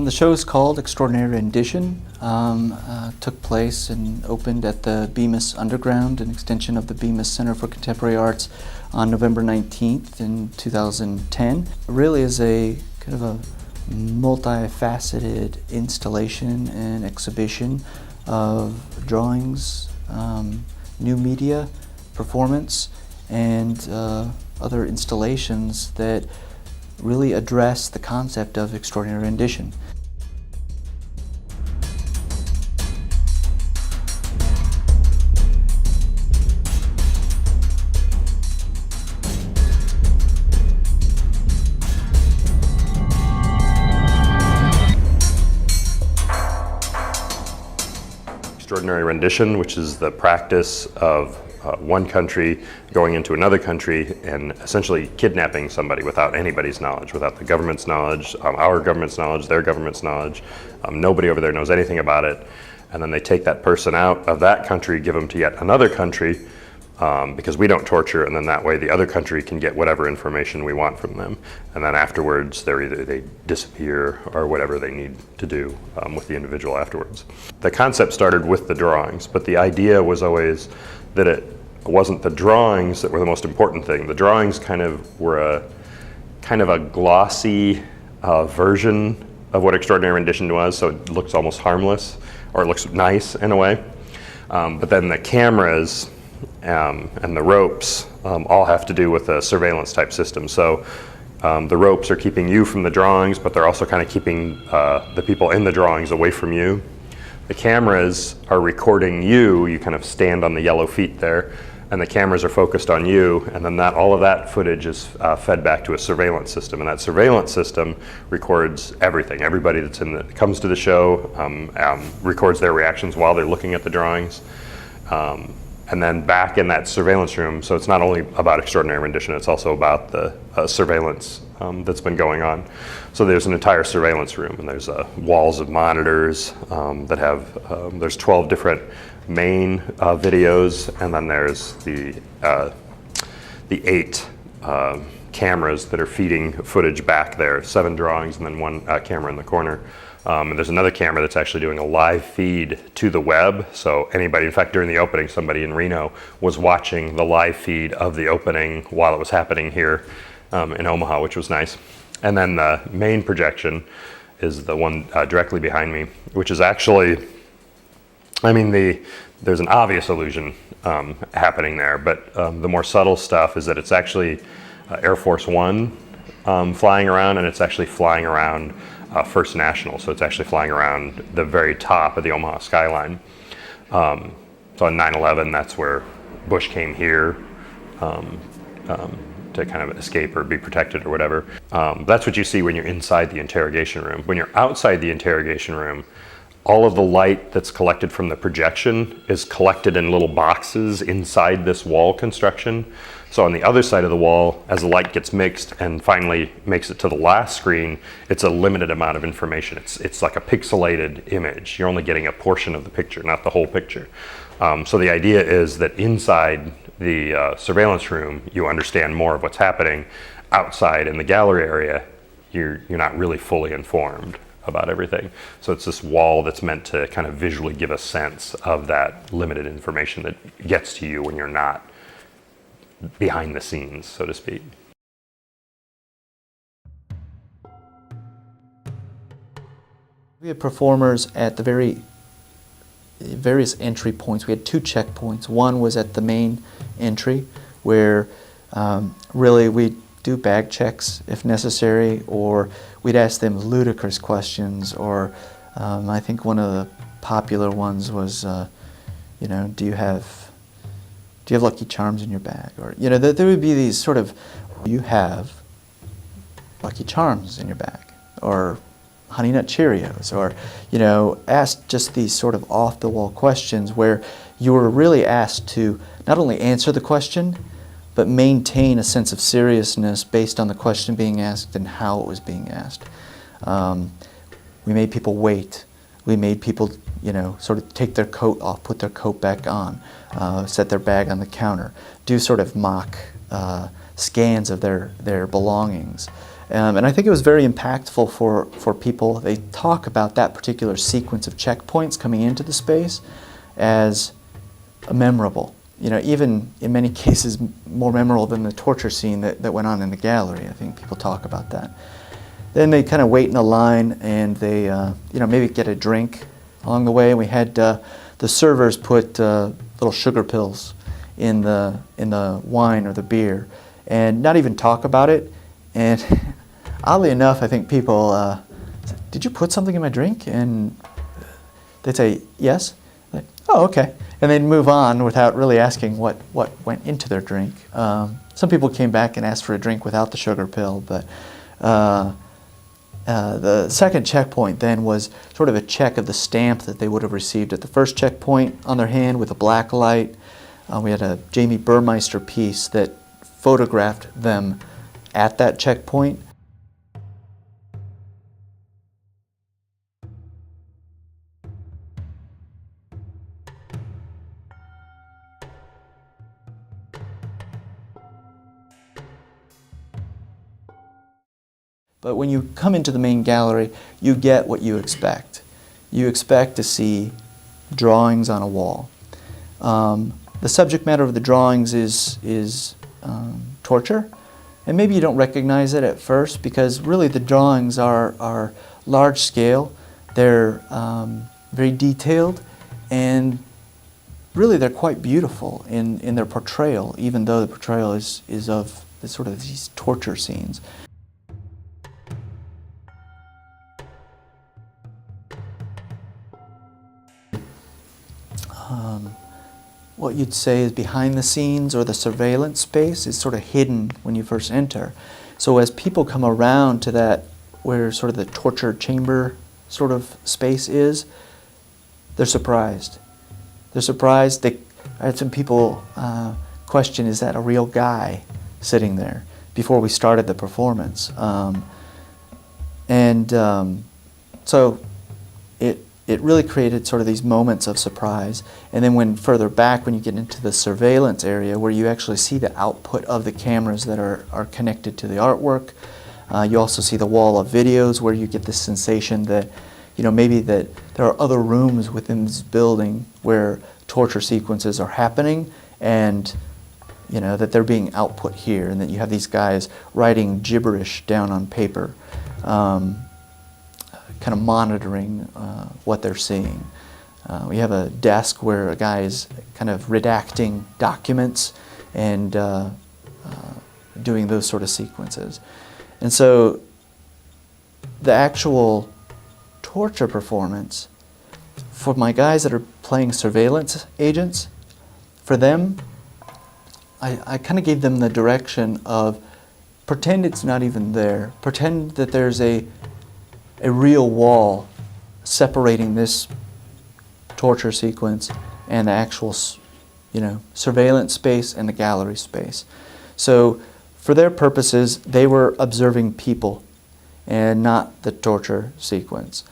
The show is called Extraordinary Rendition. Took place and opened at the Bemis Underground, an extension of the Bemis Center for Contemporary Arts, on November 19th in 2010. It really is a kind of a multifaceted installation and exhibition of drawings, new media, performance, and other installations that really address the concept of extraordinary rendition. Extraordinary rendition, which is the practice of one country going into another country and essentially kidnapping somebody without anybody's knowledge, without the government's knowledge, our government's knowledge, their government's knowledge. Nobody over there knows anything about it. And then they take that person out of that country, give them to yet another country, because we don't torture, and then that way the other country can get whatever information we want from them. And then afterwards, they disappear or whatever they need to do with the individual afterwards. The concept started with the drawings, but the idea was always that it wasn't the drawings that were the most important thing. The drawings kind of were a glossy version of what extraordinary rendition was, so it looks almost harmless, or it looks nice in a way. But then the cameras and the ropes all have to do with a surveillance type system. So the ropes are keeping you from the drawings, but they're also kind of keeping the people in the drawings away from you. The cameras are recording you. You kind of stand on the yellow feet there, and the cameras are focused on you, and then all of that footage is fed back to a surveillance system, and that surveillance system records everything. Everybody that comes to the show records their reactions while they're looking at the drawings. And then back in that surveillance room, so it's not only about extraordinary rendition, it's also about the surveillance that's been going on. So there's an entire surveillance room, and there's walls of monitors that have, there's 12 different main videos, and then there's the 8 cameras that are feeding footage back there, 7 drawings and then 1 camera in the corner. And there's another camera that's actually doing a live feed to the web. So anybody, in fact, during the opening, somebody in Reno was watching the live feed of the opening while it was happening here in Omaha, which was nice. And then the main projection is the one directly behind me, which is actually, I mean, there's an obvious illusion happening there, but the more subtle stuff is that it's actually Air Force One flying around, and it's actually flying around First National, so it's actually flying around the very top of the Omaha skyline. So on 9/11, that's where Bush came here to kind of escape or be protected or whatever. That's what you see when you're inside the interrogation room. When you're outside the interrogation room, all of the light that's collected from the projection is collected in little boxes inside this wall construction. So on the other side of the wall, as the light gets mixed and finally makes it to the last screen, it's a limited amount of information. It's like a pixelated image. You're only getting a portion of the picture, not the whole picture. So the idea is that inside the surveillance room, you understand more of what's happening. Outside in the gallery area, you're not really fully informed about everything. So it's this wall that's meant to kind of visually give a sense of that limited information that gets to you when you're not behind the scenes, so to speak. We had performers at the various entry points. We had 2 checkpoints. One was at the main entry, where really we do bag checks if necessary, or we'd ask them ludicrous questions, or I think one of the popular ones was, do you have Lucky Charms in your bag? Or, there would be these sort of, you have Lucky Charms in your bag, or Honey Nut Cheerios, or, ask just these sort of off-the-wall questions where you were really asked to not only answer the question, but maintain a sense of seriousness based on the question being asked and how it was being asked. We made people wait. We made people, sort of take their coat off, put their coat back on, set their bag on the counter, do sort of mock scans of their belongings. And I think it was very impactful for people. They talk about that particular sequence of checkpoints coming into the space as memorable. You know, even in many cases more memorable than the torture scene that went on in the gallery. I think people talk about that. Then they kind of wait in a line and they, you know, maybe get a drink along the way. And we had the servers put little sugar pills in the wine or the beer, and not even talk about it. And oddly enough, I think people, did you put something in my drink? And they'd say yes. Like, oh, okay. And they'd move on without really asking what went into their drink. Some people came back and asked for a drink without the sugar pill, but the second checkpoint then was sort of a check of the stamp that they would have received at the first checkpoint on their hand with a black light. We had a Jamie Burmeister piece that photographed them at that checkpoint. But when you come into the main gallery, you get what you expect. You expect to see drawings on a wall. The subject matter of the drawings is torture, and maybe you don't recognize it at first because really the drawings are large scale, they're very detailed, and really they're quite beautiful in their portrayal, even though the portrayal is of sort of these torture scenes. What you'd say is behind the scenes or the surveillance space is sort of hidden when you first enter. So as people come around to that where sort of the torture chamber sort of space is, they're surprised. They're surprised. I had some people question, is that a real guy sitting there before we started the performance? So it really created sort of these moments of surprise. And then when further back, when you get into the surveillance area where you actually see the output of the cameras that are connected to the artwork, you also see the wall of videos where you get this sensation that, you know, maybe that there are other rooms within this building where torture sequences are happening, and you know that they're being output here, and that you have these guys writing gibberish down on paper, kind of monitoring what they're seeing. We have a desk where a guy is kind of redacting documents and doing those sort of sequences. And so the actual torture performance, for my guys that are playing surveillance agents, for them, I kind of gave them the direction of pretend it's not even there. Pretend that there's a real wall separating this torture sequence and the actual, you know, surveillance space and the gallery space. So for their purposes, they were observing people and not the torture sequence.